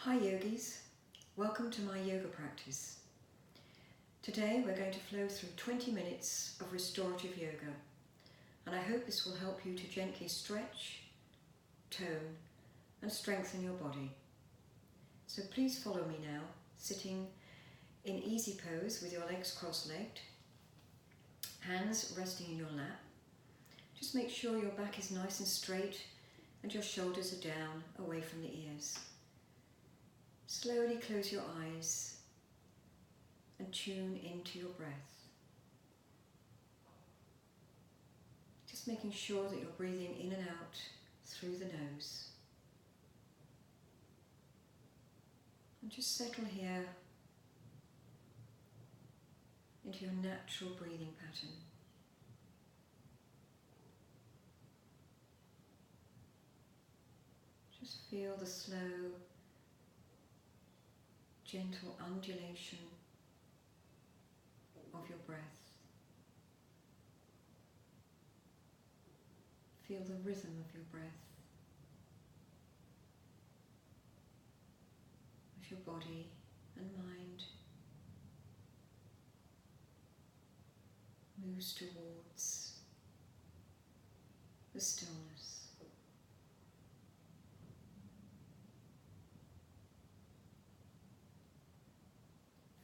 Hi yogis, welcome to my yoga practice. Today we're going to flow through 20 minutes of restorative yoga, and I hope this will help you to gently stretch, tone and strengthen your body. So please follow me now, sitting in easy pose with your legs cross-legged, hands resting in your lap. Just make sure your back is nice and straight and your shoulders are down away from the ears. Slowly close your eyes and tune into your breath. Just making sure that you're breathing in and out through the nose. And just settle here into your natural breathing pattern. Just feel the slow, gentle undulation of your breath. Feel the rhythm of your breath as your body and mind moves towards the stillness.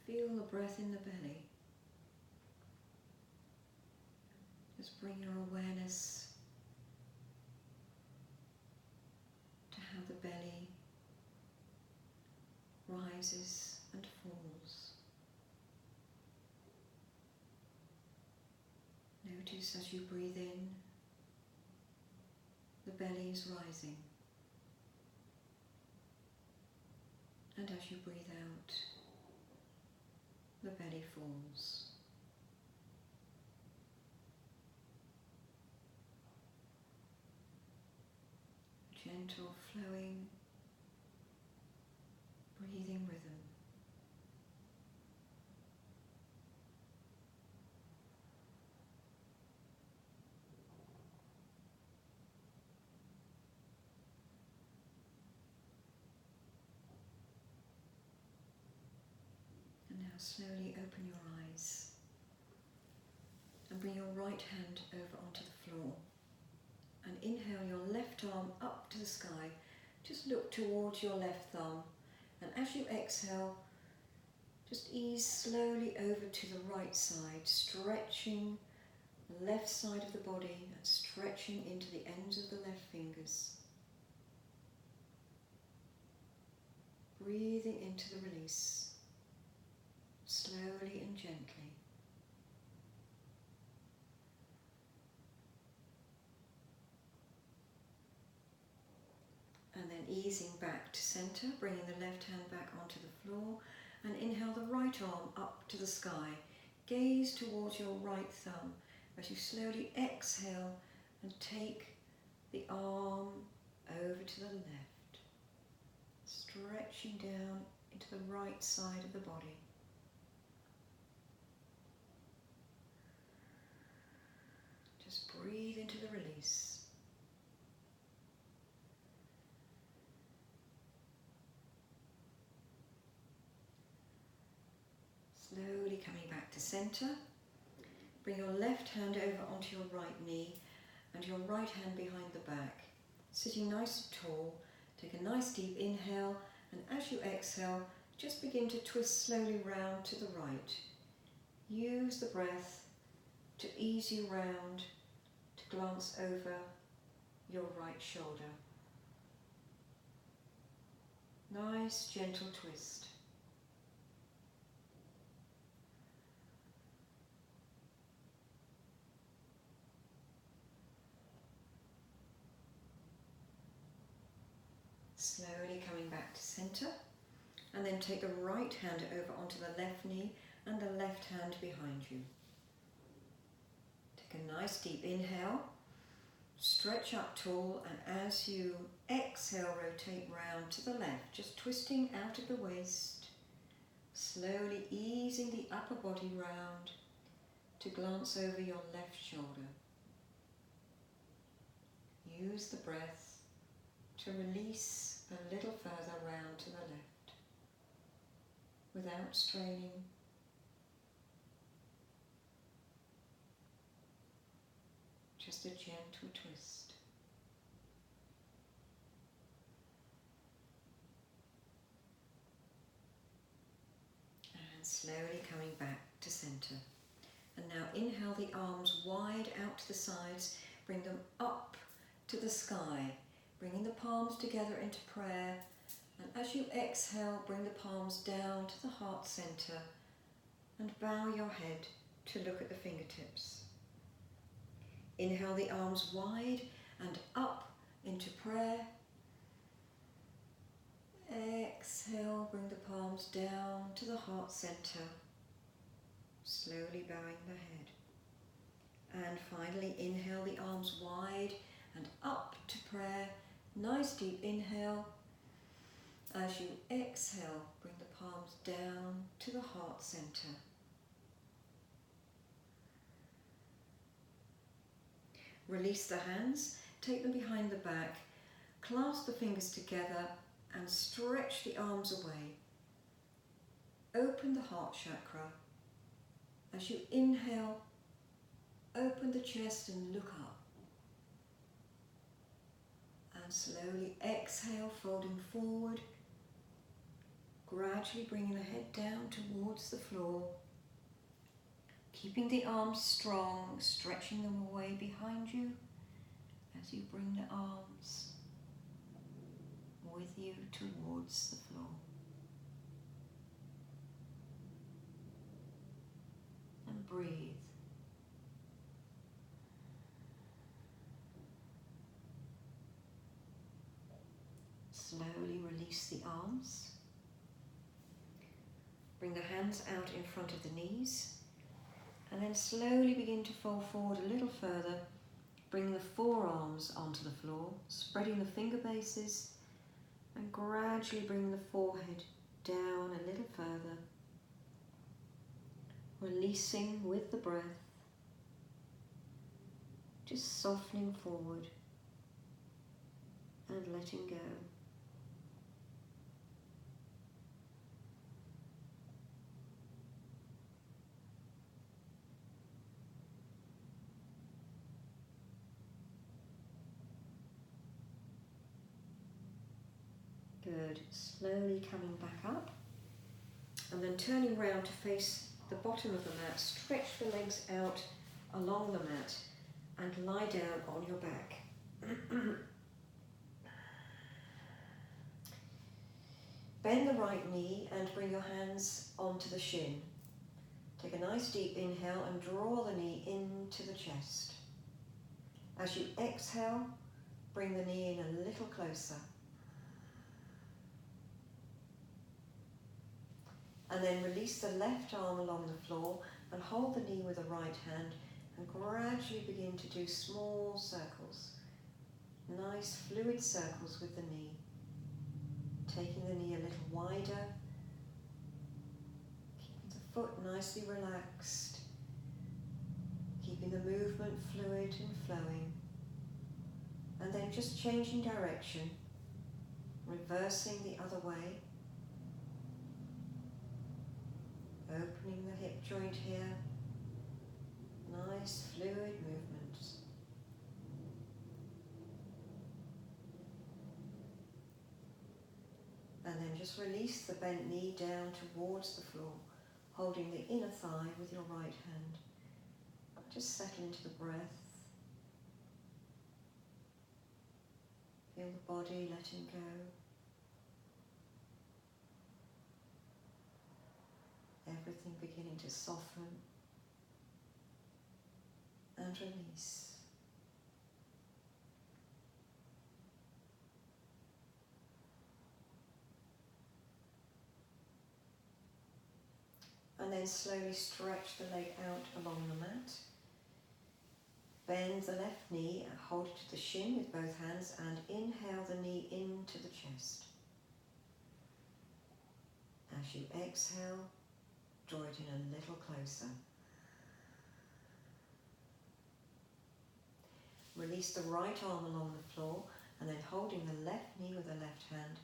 Feel the breath in the belly. Just bring your awareness to how the belly rises and falls. Notice as you breathe in, the belly is rising. And as you breathe out, the belly falls. Gentle flowing, breathing rhythm. And now slowly open your eyes and bring your right hand over onto the floor. And inhale your left arm up to the sky. Just look towards your left thumb. And as you exhale, just ease slowly over to the right side, stretching the left side of the body and stretching into the ends of the left fingers. Breathing into the release, slowly and gently. And then easing back to centre, bringing the left hand back onto the floor, and inhale the right arm up to the sky. Gaze towards your right thumb as you slowly exhale and take the arm over to the left, stretching down into the right side of the body. Just breathe into the release. Slowly coming back to centre. Bring your left hand over onto your right knee and your right hand behind the back. Sitting nice and tall, take a nice deep inhale, and as you exhale, just begin to twist slowly round to the right. Use the breath to ease you round, to glance over your right shoulder. Nice gentle twist. Slowly coming back to centre, and then take the right hand over onto the left knee and the left hand behind you. Take a nice deep inhale, stretch up tall, and as you exhale, rotate round to the left, just twisting out of the waist, slowly easing the upper body round to glance over your left shoulder. Use the breath to release a little further round to the left. without straining. Just a gentle twist. And slowly coming back to centre. And now inhale the arms wide out to the sides, bring them up to the sky, bringing the palms together into prayer. And as you exhale, bring the palms down to the heart centre and bow your head to look at the fingertips. Inhale the arms wide and up into prayer. Exhale, bring the palms down to the heart centre, slowly bowing the head. And finally, inhale the arms wide and up to prayer. Nice deep inhale. As you exhale, bring the palms down to the heart centre. Release the hands, take them behind the back, clasp the fingers together and stretch the arms away. Open the heart chakra. As you inhale, open the chest and look up. And slowly exhale, folding forward, gradually bringing the head down towards the floor. Keeping the arms strong, stretching them away behind you as you bring the arms with you towards the floor. And breathe. Slowly release the arms. Bring the hands out in front of the knees. And then slowly begin to fold forward a little further, bring the forearms onto the floor, spreading the finger bases, and gradually bring the forehead down a little further, releasing with the breath, just softening forward and letting go. Good. Slowly coming back up and then turning round to face the bottom of the mat. Stretch the legs out along the mat and lie down on your back. Bend the right knee and bring your hands onto the shin. Take a nice deep inhale and draw the knee into the chest. As you exhale, bring the knee in a little closer. And then release the left arm along the floor and hold the knee with the right hand and gradually begin to do small circles. Nice fluid circles with the knee. Taking the knee a little wider. Keeping the foot nicely relaxed. Keeping the movement fluid and flowing. And then just changing direction. Reversing the other way. Opening the hip joint here. Nice fluid movements. And then just release the bent knee down towards the floor, holding the inner thigh with your right hand. Just settle into the breath. Feel the body letting go. Everything beginning to soften and release. And then slowly stretch the leg out along the mat. Bend the left knee and hold it to the shin with both hands and inhale the knee into the chest. As you exhale, draw it in a little closer. Release the right arm along the floor and then holding the left knee with the left hand,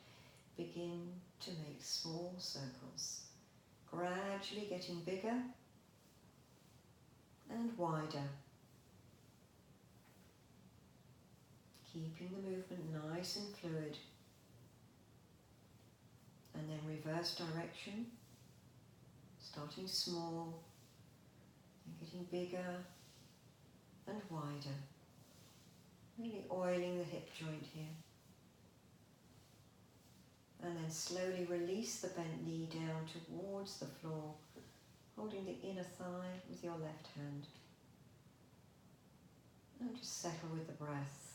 begin to make small circles. gradually getting bigger and wider. Keeping the movement nice and fluid. And then reverse direction, starting small and getting bigger and wider. Really oiling the hip joint here. And then slowly release the bent knee down towards the floor, holding the inner thigh with your left hand. And just settle with the breath.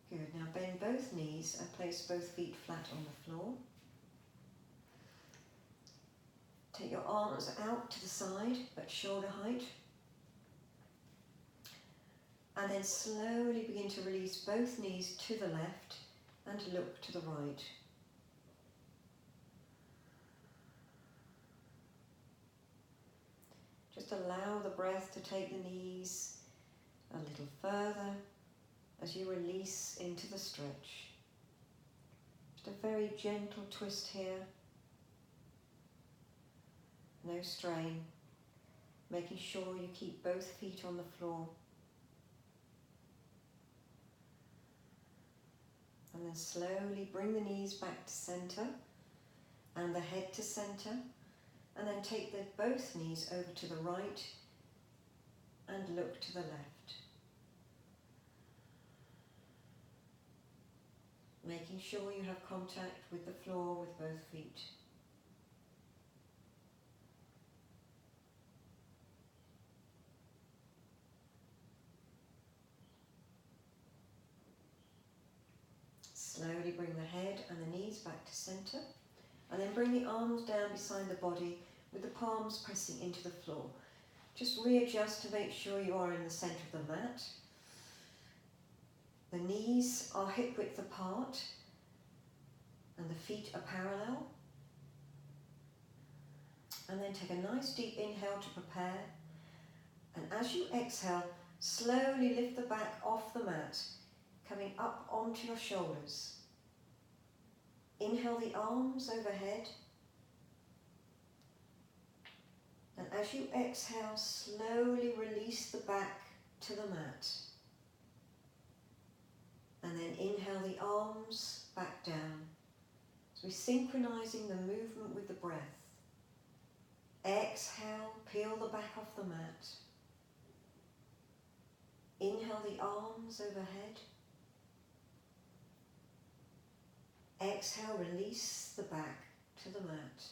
Good. Now bend both knees and place both feet flat on the floor. Take your arms out to the side at shoulder height. And then slowly begin to release both knees to the left and look to the right. Just allow the breath to take the knees a little further as you release into the stretch. Just a very gentle twist here. No strain. Making sure you keep both feet on the floor. And then slowly bring the knees back to centre and the head to centre. And then take both knees over to the right and look to the left. Making sure you have contact with the floor with both feet. Slowly bring the head and the knees back to centre, and then bring the arms down beside the body with the palms pressing into the floor. Just readjust to make sure you are in the centre of the mat. The knees are hip width apart and the feet are parallel. And then take a nice deep inhale to prepare. And as you exhale, slowly lift the back off the mat, coming up onto your shoulders. Inhale the arms overhead. And as you exhale, slowly release the back to the mat. And then inhale the arms back down. So we're synchronizing the movement with the breath. Exhale, peel the back off the mat. Inhale the arms overhead. Exhale, release the back to the mat.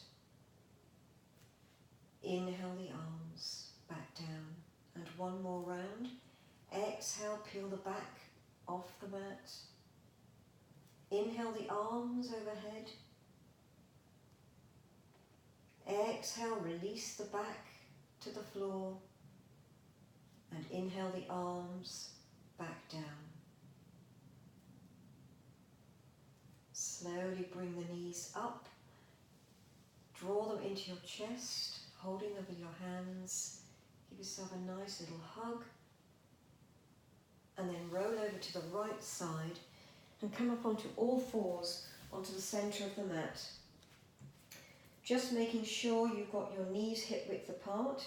Inhale the arms back down. And one more round. Exhale, peel the back off the mat. Inhale the arms overhead. Exhale, release the back to the floor. And inhale the arms back down. Slowly bring the knees up. Draw them into your chest, holding them with your hands. Give yourself a nice little hug. And then roll over to the right side and come up onto all fours onto the centre of the mat. Just making sure you've got your knees hip width apart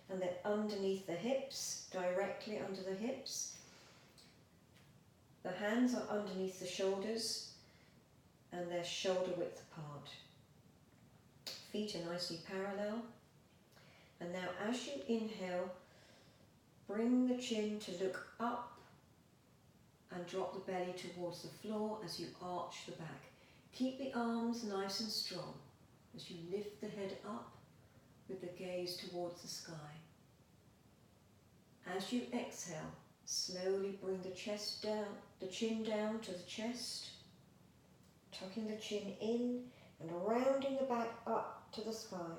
and they're underneath the hips, directly under the hips. The hands are underneath the shoulders and they're shoulder width apart. Feet are nicely parallel. And now as you inhale, bring the chin to look up and drop the belly towards the floor as you arch the back. Keep the arms nice and strong as you lift the head up with the gaze towards the sky. As you exhale, slowly bring the chest down, the chin down to the chest, tucking the chin in and rounding the back up to the sky.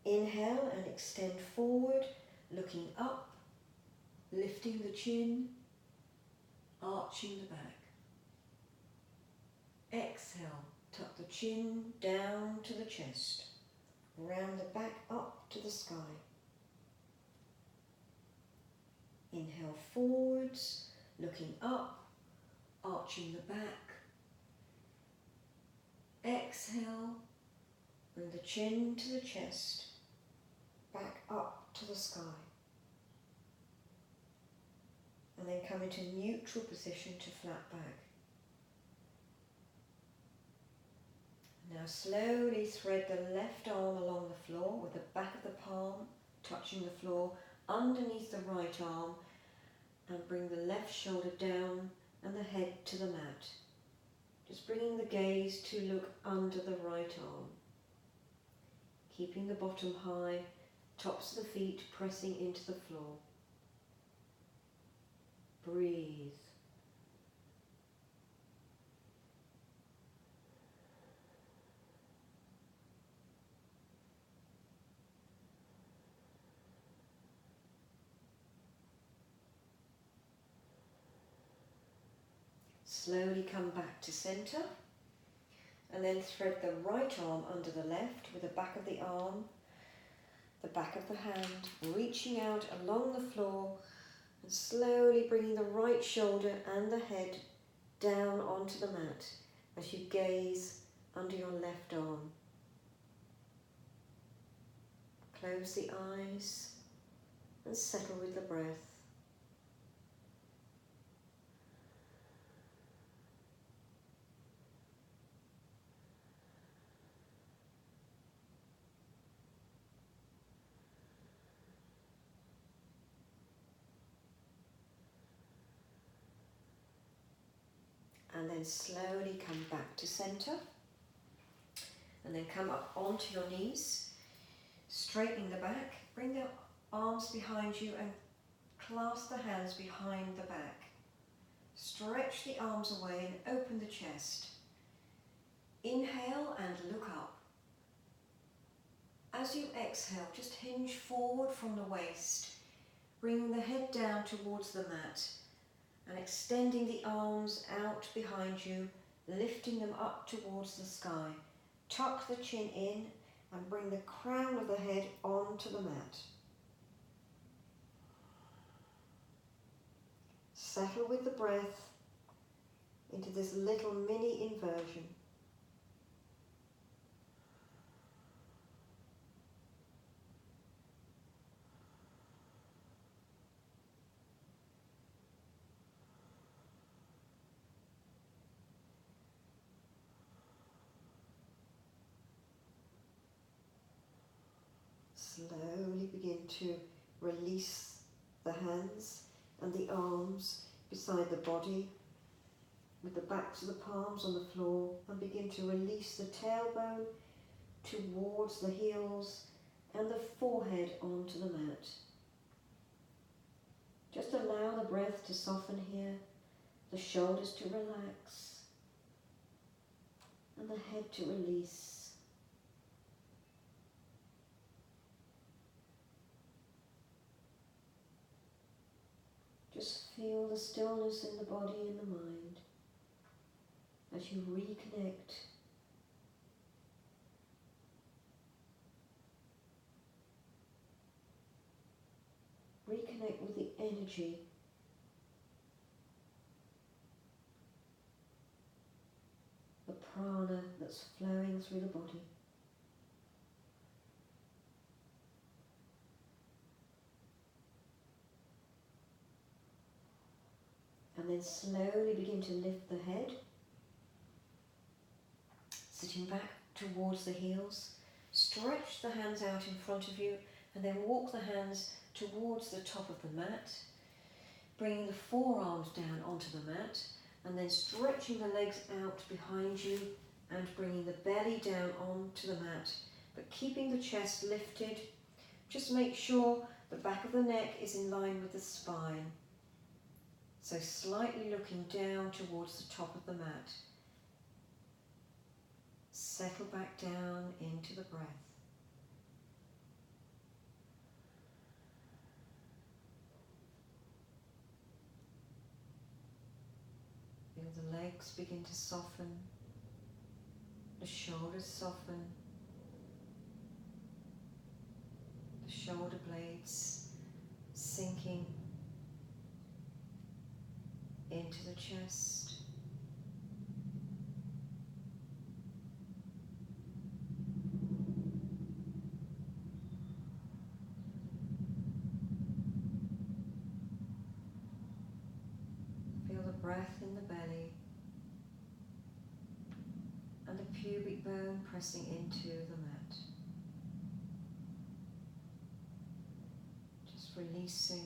Inhale and extend forward, looking up, lifting the chin, arching the back. Exhale to Tuck the chin down to the chest, round the back up to the sky. Inhale forwards, looking up, arching the back. Exhale, bring the chin to the chest, back up to the sky. And then come into neutral position to flat back. Now slowly thread the left arm along the floor with the back of the palm touching the floor underneath the right arm, and bring the left shoulder down and the head to the mat. Just bringing the gaze to look under the right arm. Keeping the bottom high, tops of the feet pressing into the floor. Breathe. Slowly come back to centre, and then thread the right arm under the left with the back of the arm, the back of the hand, reaching out along the floor and slowly bringing the right shoulder and the head down onto the mat as you gaze under your left arm. Close the eyes and settle with the breath. And then slowly come back to centre, and then come up onto your knees, straightening the back, bring the arms behind you and clasp the hands behind the back. Stretch the arms away and open the chest. Inhale and look up. As you exhale, just hinge forward from the waist, bringing the head down towards the mat, and extending the arms out behind you, lifting them up towards the sky. Tuck the chin in and bring the crown of the head onto the mat. Settle with the breath into this little mini inversion. Slowly begin to release the hands and the arms beside the body, with the backs of the palms on the floor, and begin to release the tailbone towards the heels and the forehead onto the mat. Just allow the breath to soften here, the shoulders to relax, and the head to release. Just feel the stillness in the body and the mind as you reconnect. Reconnect with the energy the prana that's flowing through the body. And then slowly begin to lift the head, sitting back towards the heels. Stretch the hands out in front of you and then walk the hands towards the top of the mat, bringing the forearms down onto the mat, and then stretching the legs out behind you and bringing the belly down onto the mat, but keeping the chest lifted. Just make sure the back of the neck is in line with the spine. So slightly looking down towards the top of the mat. Settle back down into the breath. Feel the legs begin to soften. The shoulders soften, the shoulder blades sinking into the chest. Feel the breath in the belly and the pubic bone pressing into the mat. Just releasing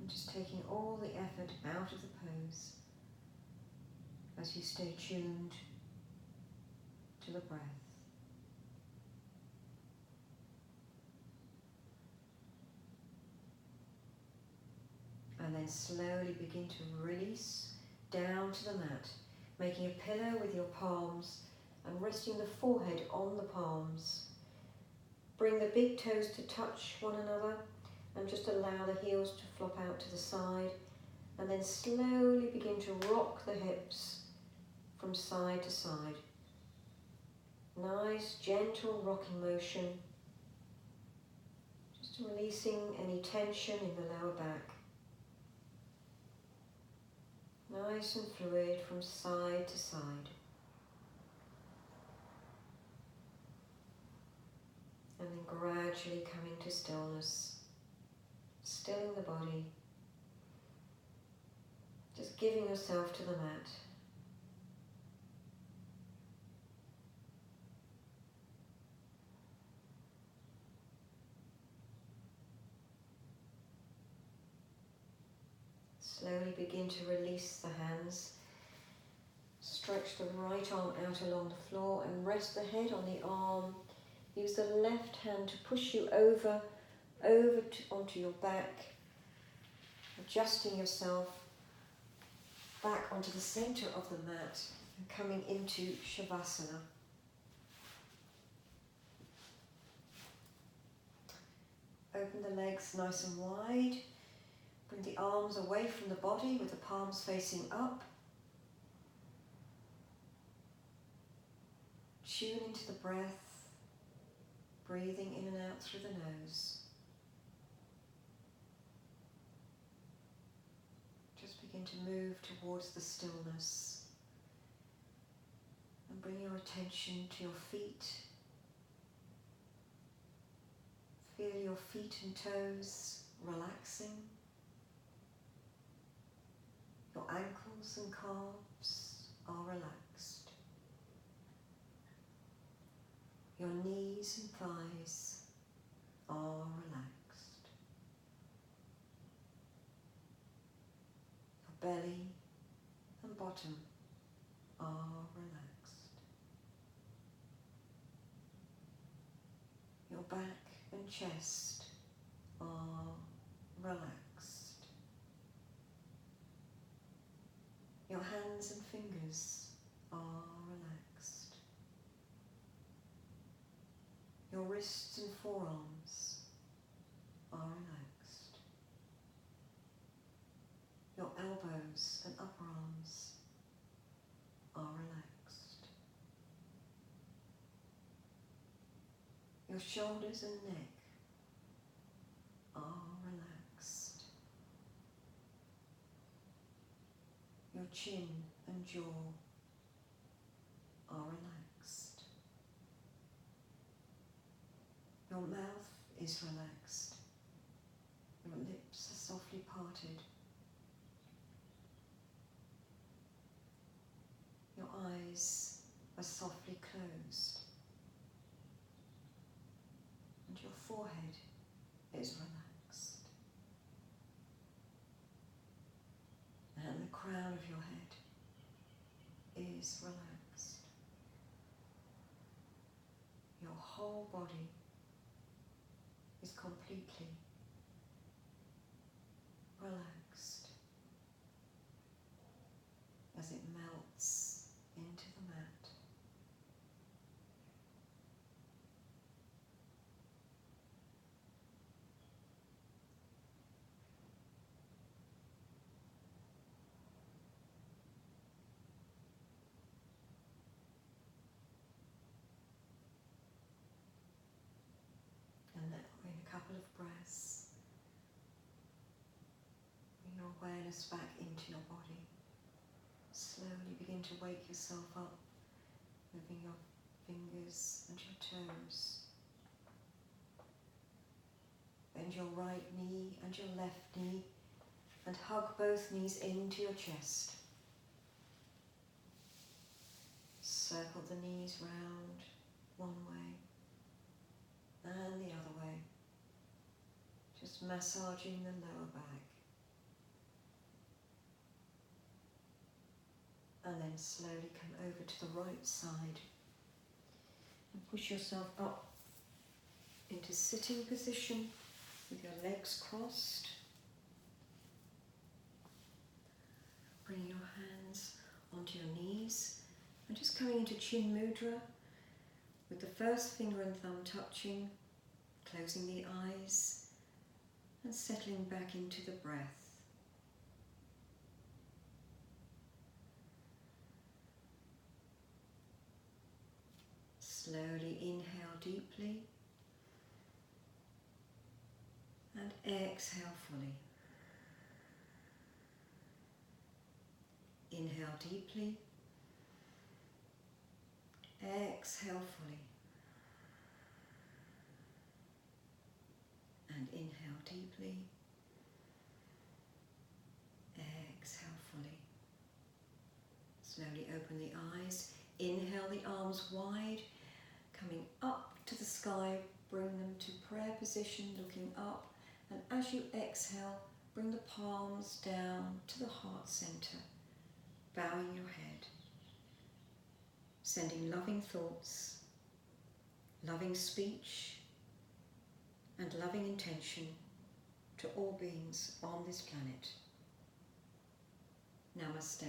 and just taking all the effort out of the pose as you stay tuned to the breath. And then slowly begin to release down to the mat, making a pillow with your palms and resting the forehead on the palms. Bring the big toes to touch one another and just allow the heels to flop out to the side, and then slowly begin to rock the hips from side to side. Nice gentle rocking motion, just releasing any tension in the lower back. Nice and fluid from side to side. And then gradually coming to stillness, stilling the body, just giving yourself to the mat. Slowly begin to release the hands. Stretch the right arm out along the floor and rest the head on the arm. Use the left hand to push you over onto your back, adjusting yourself back onto the center of the mat and coming into Shavasana. Open the legs nice and wide. Bring the arms away from the body with the palms facing up. Tune into the breath, breathing in and out through the nose. Just begin to move towards the stillness and bring your attention to your feet. Feel your feet and toes relaxing. Your ankles and calves are relaxed. Your knees and thighs are relaxed. Your belly and bottom are relaxed. Your back and chest are relaxed. Your hands and fingers are relaxed. Your wrists and forearms are relaxed. Your elbows and upper arms are relaxed. Your shoulders and neck are relaxed. Your chin and jaw are relaxed. Your mouth is relaxed. Your lips are softly parted. Your eyes are softly closed. And your forehead is relaxed. And the crown of your head is relaxed. Your whole body is completely relaxed as it melts into the mat. awareness back into your body. Slowly begin to wake yourself up, moving your fingers and your toes. Bend your right knee and your left knee and hug both knees into your chest. Circle the knees round one way and the other way, just massaging the lower back. And then slowly come over to the right side and push yourself up into sitting position with your legs crossed. Bring your hands onto your knees and just coming into chin mudra with the first finger and thumb touching, closing the eyes and settling back into the breath. Slowly inhale deeply and exhale fully. Inhale deeply, exhale fully, and inhale deeply, exhale fully. Slowly open the eyes, inhale the arms wide, coming up to the sky, bring them to prayer position, looking up, and as you exhale, bring the palms down to the heart center, bowing your head, sending loving thoughts, loving speech, and loving intention to all beings on this planet. Namaste.